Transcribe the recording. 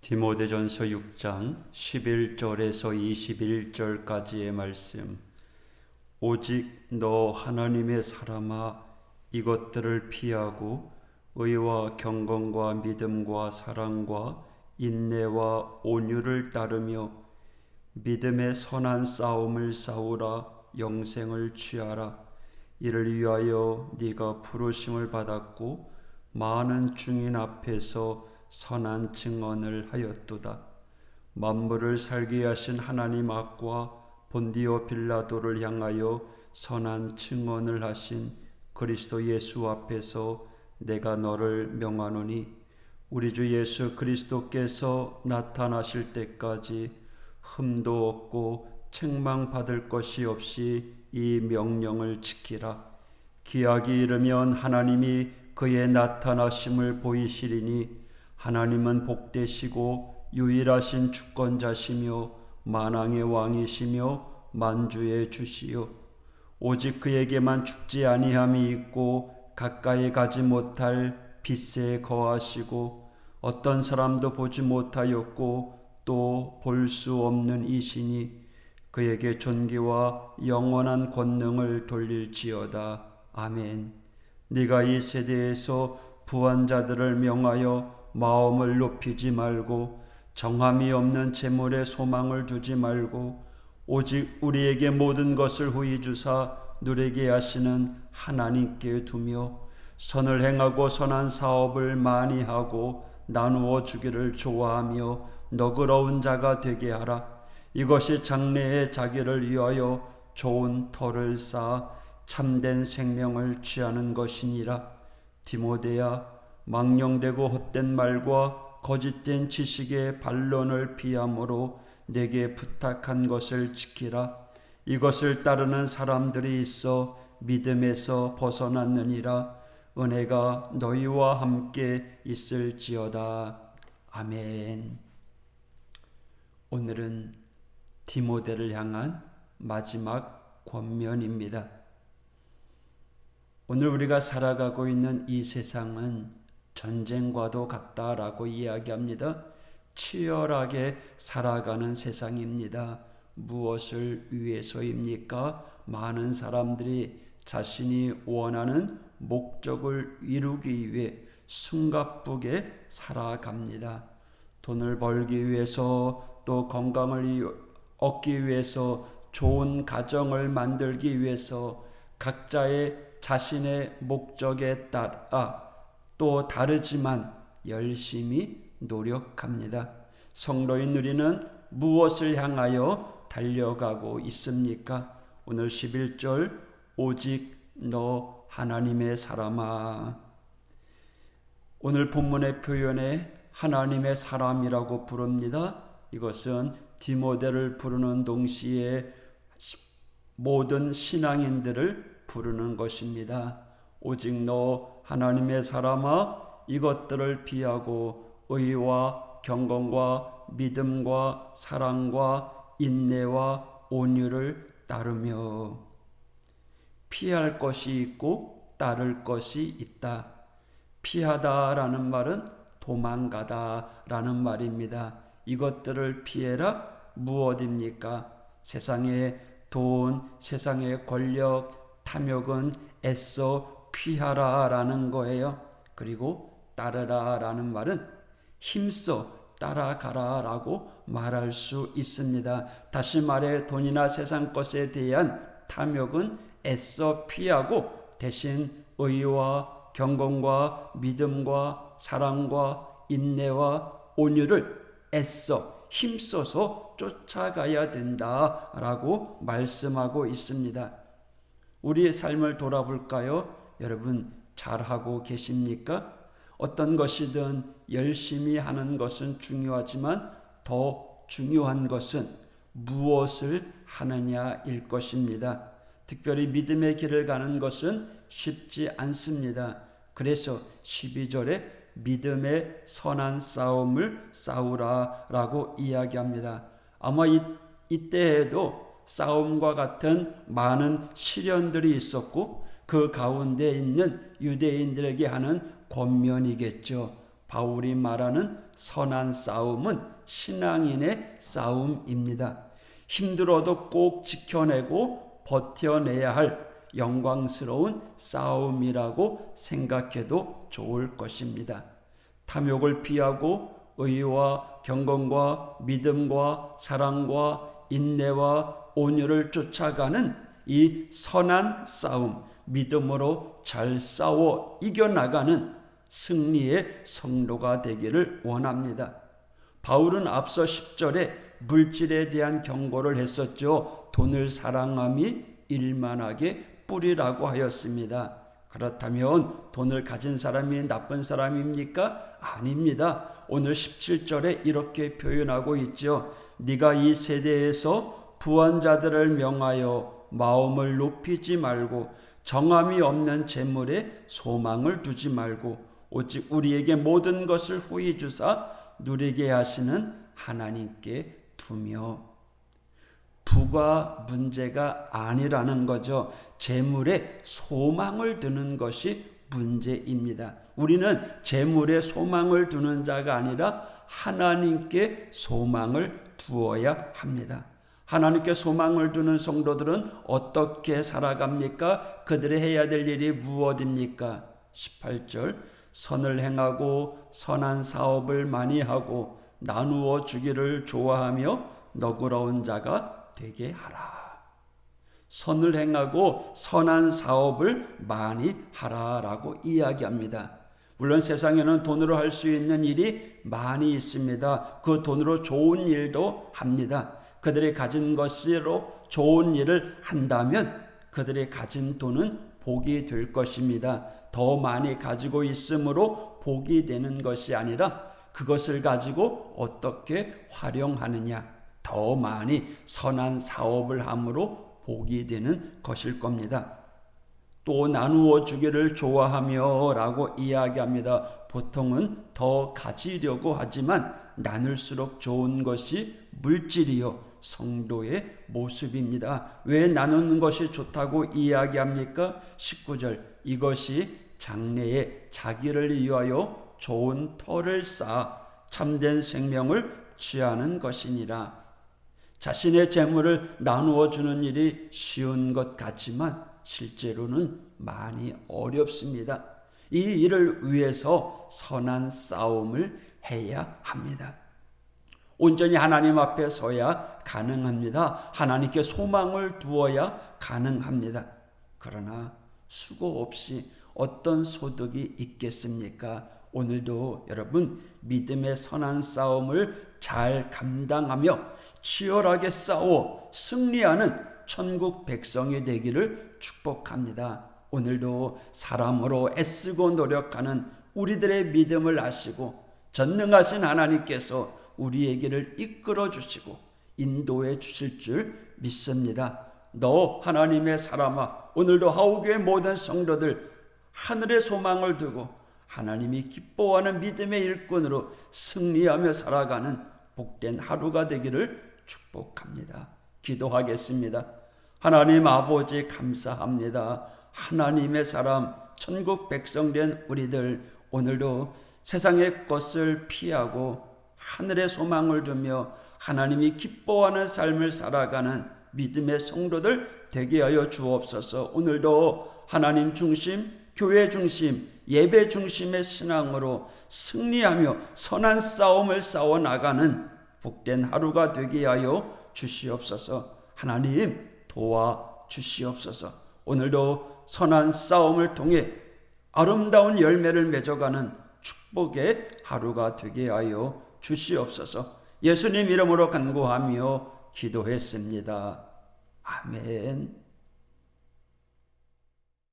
디모데전서 6장 11절에서 21절까지의 말씀. 오직 너 하나님의 사람아, 이것들을 피하고 의와 경건과 믿음과 사랑과 인내와 온유를 따르며 믿음의 선한 싸움을 싸우라. 영생을 취하라. 이를 위하여 네가 부르심을 받았고 많은 증인 앞에서 선한 증언을 하였도다. 만물을 살게 하신 하나님 앞과 본디오 빌라도를 향하여 선한 증언을 하신 그리스도 예수 앞에서 내가 너를 명하노니, 우리 주 예수 그리스도께서 나타나실 때까지 흠도 없고 책망받을 것이 없이 이 명령을 지키라. 기약이 이르면 하나님이 그의 나타나심을 보이시리니, 하나님은 복되시고 유일하신 주권자시며 만왕의 왕이시며 만주의 주시요, 오직 그에게만 죽지 아니함이 있고 가까이 가지 못할 빛에 거하시고 어떤 사람도 보지 못하였고 또 볼 수 없는 이시니, 그에게 존귀와 영원한 권능을 돌릴지어다. 아멘. 네가 이 세대에서 부한 자들을 명하여 마음을 높이지 말고 정함이 없는 재물에 소망을 두지 말고 오직 우리에게 모든 것을 후히 주사 누리게 하시는 하나님께 두며 선을 행하고 선한 사업을 많이 하고 나누어 주기를 좋아하며 너그러운 자가 되게 하라. 이것이 장래에 자기를 위하여 좋은 터를 쌓아 참된 생명을 취하는 것이니라. 디모데야, 망령되고 헛된 말과 거짓된 지식의 반론을 피함으로 내게 부탁한 것을 지키라. 이것을 따르는 사람들이 있어 믿음에서 벗어났느니라. 은혜가 너희와 함께 있을지어다. 아멘. 오늘은 디모데를 향한 마지막 권면입니다. 오늘 우리가 살아가고 있는 이 세상은 전쟁과도 같다라고 이야기합니다. 치열하게 살아가는 세상입니다. 무엇을 위해서입니까? 많은 사람들이 자신이 원하는 목적을 이루기 위해 숨가쁘게 살아갑니다. 돈을 벌기 위해서, 또 건강을 얻기 위해서, 좋은 가정을 만들기 위해서 각자의 자신의 목적에 따라 또 다르지만 열심히 노력합니다. 성도인 우리는 무엇을 향하여 달려가고 있습니까? 오늘 11절, 오직 너 하나님의 사람아. 오늘 본문의 표현에 하나님의 사람이라고 부릅니다. 이것은 디모데를 부르는 동시에 모든 신앙인들을 부르는 것입니다. 오직 너 하나님의 사람아, 이것들을 피하고 의와 경건과 믿음과 사랑과 인내와 온유를 따르며. 피할 것이 있고 따를 것이 있다. 피하다라는 말은 도망가다라는 말입니다. 이것들을 피해라. 무엇입니까? 세상의 돈, 세상의 권력, 탐욕은 애써 피하라라는 거예요. 그리고 따르라라는 말은 힘써 따라가라라고 말할 수 있습니다. 다시 말해 돈이나 세상 것에 대한 탐욕은 애써 피하고 대신 의와 경건과 믿음과 사랑과 인내와 온유를 애써 힘써서 쫓아가야 된다라고 말씀하고 있습니다. 우리의 삶을 돌아볼까요? 여러분, 잘하고 계십니까? 어떤 것이든 열심히 하는 것은 중요하지만 더 중요한 것은 무엇을 하느냐일 것입니다. 특별히 믿음의 길을 가는 것은 쉽지 않습니다. 그래서 12절에 믿음의 선한 싸움을 싸우라라고 이야기합니다. 아마 이때에도 싸움과 같은 많은 시련들이 있었고 그 가운데 있는 유대인들에게 하는 권면이겠죠. 바울이 말하는 선한 싸움은 신앙인의 싸움입니다. 힘들어도 꼭 지켜내고 버텨내야 할 영광스러운 싸움이라고 생각해도 좋을 것입니다. 탐욕을 피하고 의와 경건과 믿음과 사랑과 인내와 온유를 쫓아가는 이 선한 싸움, 믿음으로 잘 싸워 이겨나가는 승리의 성도가 되기를 원합니다. 바울은 앞서 10절에 물질에 대한 경고를 했었죠. 돈을 사랑함이 일만하게 뿌리라고 하였습니다. 그렇다면 돈을 가진 사람이 나쁜 사람입니까? 아닙니다. 오늘 17절에 이렇게 표현하고 있죠. 네가 이 세대에서 부한 자들을 명하여 마음을 높이지 말고 정함이 없는 재물에 소망을 두지 말고 오직 우리에게 모든 것을 후히 주사 누리게 하시는 하나님께 두며. 부가 문제가 아니라는 거죠. 재물에 소망을 두는 것이 문제입니다. 우리는 재물에 소망을 두는 자가 아니라 하나님께 소망을 두어야 합니다. 하나님께 소망을 두는 성도들은 어떻게 살아갑니까? 그들이 해야 될 일이 무엇입니까? 18절 선을 행하고 선한 사업을 많이 하고 나누어 주기를 좋아하며 너그러운 자가 되게 하라. 선을 행하고 선한 사업을 많이 하라라고 이야기합니다. 물론 세상에는 돈으로 할 수 있는 일이 많이 있습니다. 그 돈으로 좋은 일도 합니다. 그들이 가진 것으로 좋은 일을 한다면 그들이 가진 돈은 복이 될 것입니다. 더 많이 가지고 있으므로 복이 되는 것이 아니라 그것을 가지고 어떻게 활용하느냐, 더 많이 선한 사업을 함으로 복이 되는 것일 겁니다. 또 나누어 주기를 좋아하며 라고 이야기합니다. 보통은 더 가지려고 하지만 나눌수록 좋은 것이 물질이요 성도의 모습입니다. 왜 나누는 것이 좋다고 이야기합니까? 19절 이것이 장래에 자기를 위하여 좋은 터를 쌓아 참된 생명을 취하는 것이니라. 자신의 재물을 나누어 주는 일이 쉬운 것 같지만 실제로는 많이 어렵습니다. 이 일을 위해서 선한 싸움을 해야 합니다. 온전히 하나님 앞에 서야 가능합니다. 하나님께 소망을 두어야 가능합니다. 그러나 수고 없이 어떤 소득이 있겠습니까? 오늘도 여러분 믿음의 선한 싸움을 잘 감당하며 치열하게 싸워 승리하는 천국 백성이 되기를 축복합니다. 오늘도 사람으로 애쓰고 노력하는 우리들의 믿음을 아시고 전능하신 하나님께서 우리에게를 이끌어 주시고 인도해 주실 줄 믿습니다. 너 하나님의 사람아, 오늘도 하우교의 모든 성도들 하늘의 소망을 두고 하나님이 기뻐하는 믿음의 일꾼으로 승리하며 살아가는 복된 하루가 되기를 축복합니다. 기도하겠습니다. 하나님 아버지 감사합니다. 하나님의 사람 천국 백성 된 우리들 오늘도 세상의 것을 피하고 하늘의 소망을 두며 하나님이 기뻐하는 삶을 살아가는 믿음의 성도들 되게 하여 주옵소서. 오늘도 하나님 중심, 교회 중심, 예배 중심의 신앙으로 승리하며 선한 싸움을 싸워 나가는 복된 하루가 되게 하여 주시옵소서. 하나님 도와 주시옵소서. 오늘도 선한 싸움을 통해 아름다운 열매를 맺어가는 축복의 하루가 되게 하여 주시옵소서. 예수님 이름으로 간구하며 기도했습니다. 아멘.